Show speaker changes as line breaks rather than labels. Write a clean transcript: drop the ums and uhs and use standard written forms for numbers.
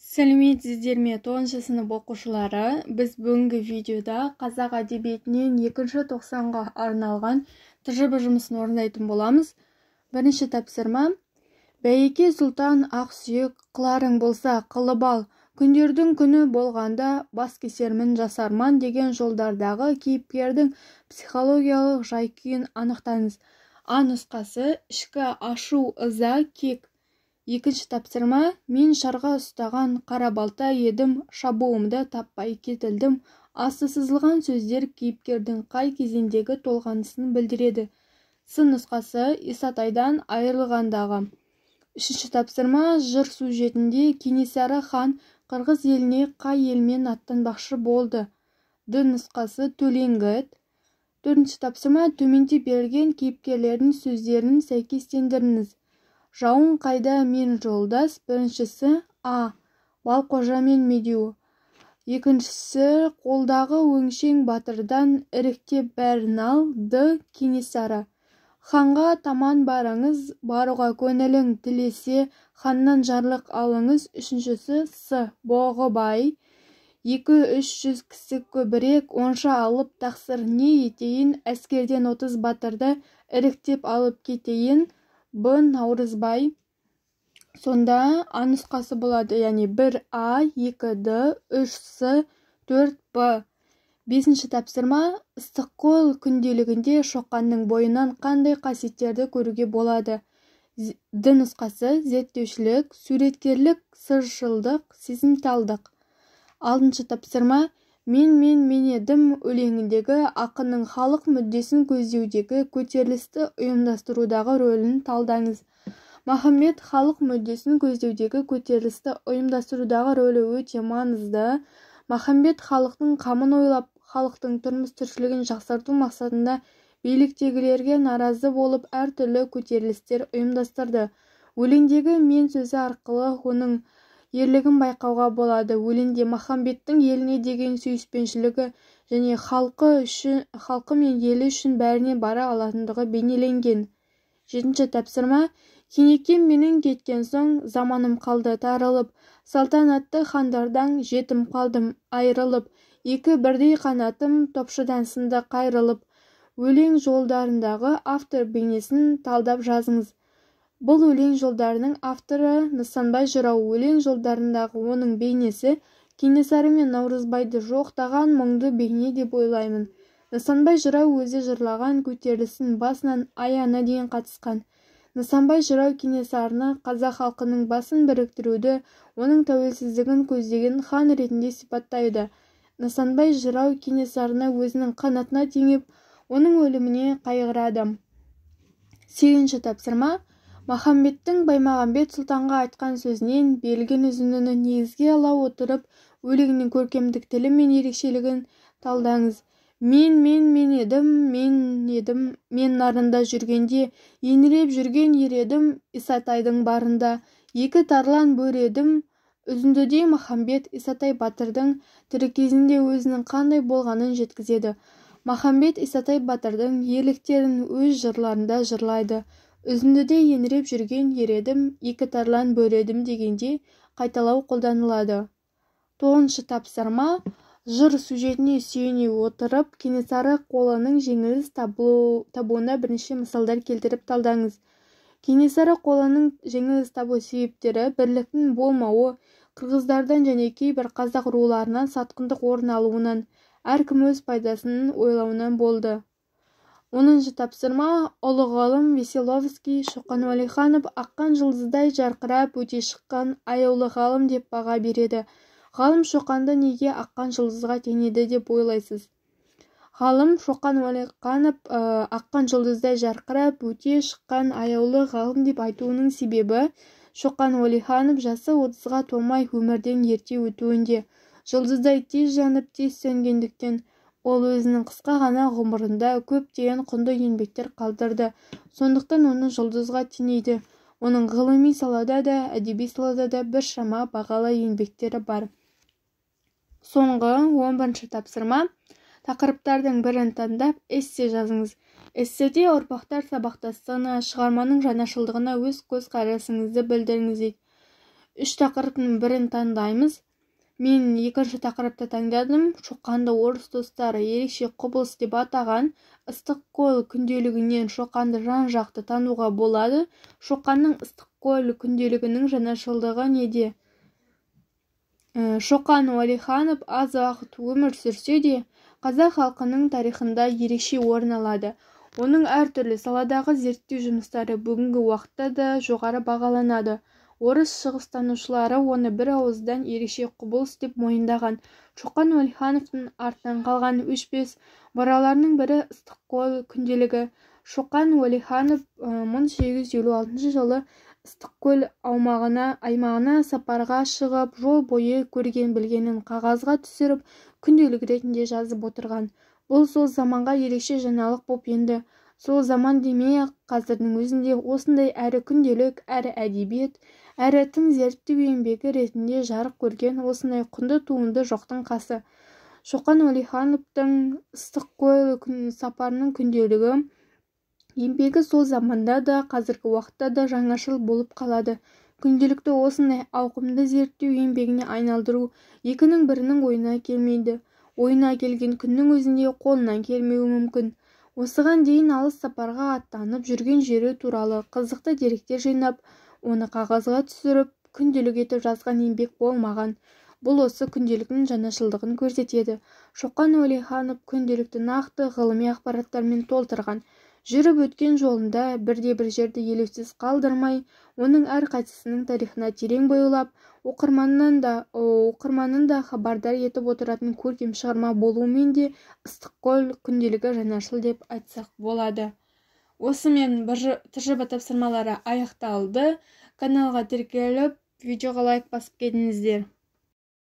Сәлеметсіздер ме, 9 сынып оқушылары? Біз бүгінгі видеода қазақ әдебиетінен 2-ші тоқсанға арналған тжб жұмысын орындайтын боламыз. Бірінші тапсырма. Бәйеке сұлтан ақсүйек, қыларың болса қылып ал, күндердің күні болғанда бас кесермін жасарман деген жолдардағы кейіпкердің психологиялық жай-күйін анықтаңыз. А нұсқасы ішкі ашу, ыза, кек. Екінші тапсырма. Мен шарға ұстаған қара балта едім, шабуымды таппай кетілдім. Асты сызылған сөздер кейіпкердің қай кезеңдегі толғанысын білдіреді. С нұсқасы Исатайдан айырылғандағы. Үшінші тапсырма. Жыр сюжетінде Кенесары хан қырғыз еліне қай елмен аттанбақшы болды. Д нұсқасы Төлеңгіт. Төртінші тапсырма. Төменде берілген кейіпкерлердің сөздерін сәйкестендіріңіз. Жауын қайда мен жолдас. Біріншісі А. Балқожа мен Медеу. Екіншісі қолдағы өңшең батырдан іріктеп бәрін ал. Д. Кенесары. Ханға таман барыңыз, баруға көңілің тілесе, ханнан жарлық алыңыз. Үшіншісі С. Боғыбай. 200-300 кісі көбірек, онша алып тақсыр не етейін, әскерден 30 батырды іріктеп алып кетейін. Б. Наурызбай. Сонда А нұсқасы болады, яғни 1А, 2Д, 3С, 4Б. Бесінші тапсырма. Ыстықкөл күнделігінде шоқанның бойынан қандай қасиеттерді көруге болады? Д нұсқасы зерттеушілік, суреткерлік, сыршылдық, сезімталдық. Алтыншы тапсырма. Мен едім өлеңіндегі ақынның халық мүддесін көздеудегі көтерілісті ұйымдастырудағы рөлін талдаңыз. Махамбет халық мүддесін көздеудегі көтерілісті ұйымдастырудағы рөлі өте маңызды. Махамбет халықтың қамын ойлап, халықтың тұрмыс-тіршілігін жақсарту мақсатында биліктегілерге наразы болып әртүрлі көтерілістер ұйымдастырды. Өлеңдегі мен сөзі арқылы оның ерлігін байқауға болады. Өлеңде Махамбеттің еліне деген сүйіспеншілігі және халқы мен елі үшін бәріне бара алатындығы бейнеленген. Жетінші тапсырма. Кенекем менің кеткен соң заманым қалды тарылып, салтанатты хандардан жетім қалдым айрылып, екі бірдей қанатым топшыдан сынды қайрылып. Өлең жолдарындағы автор бейнесін талдап жазыңыз. Бұл өлең жолдарының авторы Нысанбай жырау. Өлең жолдарындағы оның бейнесі Кенесары мен Наурызбайды жоқтаған мұңды бейне деп ойлаймын. Нысанбай жырау өзі жырлаған көтерілістің басынан аяғына дейін қатысқан. Нысанбай жырау Кенесарыны қазақ халқының басын біріктіруді, оның тәуелсіздігін көздеген хан ретінде сипаттайды. Нысанбай жырау Кенесарыны өзінің қанатына теңеп, оның өліміне қайғырады. Сегізінші тапсырма. Махамбеттің Баймағамбет сұлтанға айтқан сөзінен берілген үзіндіні негізге ала отырып, өлеңнің көркемдік тілі мен ерекшелігін талдаңыз. Мен едім, мен нарында жүргенде, еңіреп жүрген ер едім, Исатайдың барында. Екі тарлан бөр едім. Үзіндіде Махамбет Исатай батырдың тірі кезінде өзінің қандай болғанын жеткізеді. Махамбет Исатай батырдың ерліктерін өз жырларында жырлайды. Үзіндіде еңіреп жүрген ер едім, екі тарлан бөр едім дегенде қайталау қолданылады. Тоғызыншы тапсырма. Жыр сюжетіне сүйене отырып, Кенесары қолының жеңіліс табуына бірнеше мысалдар келтіріп талдаңыз. Кенесары қолының жеңіліс табу себептері бірліктің болмауы, қырғыздардан және кейбір қазақ руларынан сатқындық орын алуынан, әркім өз пайдасын ойлауынан болды. 10-шы тапсырма. Ұлы ғалым Веселовский Шоқан Уәлиханов аққан жұлдыздай жарқырап өте шыққан аяулы ғалым деп баға береді. Ғалым Шоқанды неге аққан жұлдызға теңеді деп ойлайсыз? Ғалым Шоқан Уәлиханов аққан жұлдыздай жарқырап өте шыққан аяулы ғалым деп айтуының себебі Шоқан Уәлиханов жасы 30-ға толмай өмірден ерте өтуінде. Жұлдыздай тез жанып тез сөнгендіктен ол өзінің қысқа ғана ғұмырында көптеген құнды еңбектер қалдырды. Сондықтан оны жұлдызға теңейді. Оның ғылыми салада да, әдеби салада да біршама бағалы еңбектері бар. Соңғы 11-ші тапсырма. Тақырыптардың бірін таңдап эссе жазыңыз. Эсседе ұрпақтар сабақтастығына, шығарманың жаңашылдығына өз көзқарасыңызды білдіріңіз. үш тақырыптың бірін таңдаймыз. Мен екінші тақырыпты таңдадым. Шоқанды орыс достары ерекше құбылыс деп атаған Ыстықкөл күнделігінен Шоқанды жан-жақты тануға болады. Шоқанның Ыстықкөл күнделігінің жаңашылдығы неде? Шоқан Уәлиханов аз уақыт өмір сүрсе де, қазақ халқының тарихында ерекше орын алады. Оның әртүрлі саладағы зерттеу жұмыстары бүгінгі уақытта да жоғары бағаланады. Орыс шығыстанушылары оны бір ауыздан ерекше құбылыс деп мойындаған. Шоқан Уәлихановтың артынан қалған өшпес мұраларының бірі Ыстықкөл күнделігі. Шоқан Уәлиханов 1856 жылы Ыстықкөл аймағына сапарға шығып, жол бойы көрген-білгенін қағазға түсіріп, күнделік ретінде жазып отырған. Бұл сол заманға ерекше жаңалық боп енді. Сол заман демей-ақ қазірдің өзінде осындай әрі күнделік, әрі әдебиет, әрі тың зерттеу еңбегі ретінде жарық көрген осындай құнды туынды жоқтың қасы. Шоқан Уәлихановтың Ыстықкөл сапарының күнделігі еңбегі сол заманда да, қазіргі уақытта да жаңашыл болып қалады. Күнделікті осындай ауқымды зерттеу еңбегіне айналдыру екінің бірінің ойына келмейді. Ойына келген күннің өзінде қолынан келмеуі мүмкін. Осыған дейін алыс сапарға аттанып жүрген жері туралы қызықты деректер жинап, оны қағазға түсіріп, күнделік етіп жазған еңбек болмаған. Бұл осы күнделіктің жаңашылдығын көрсетеді. Шоқан Уәлиханов күнделікті нақты ғылыми ақпараттармен толтырған. Жүріп өткен жолында бірде-бір жерді елеусіз қалдырмай, оның әрқайсысының тарихына терең бойлап, оқырманын да хабардар етіп отыратын көркем шығарма болуымен де Ыстықкөл күнделігі жаңашыл деп айтсақ болады. Осымен ТЖБ тапсырмалары аяқталды. Каналға тіркеліп, видеоға лайк басып кетіңіздер.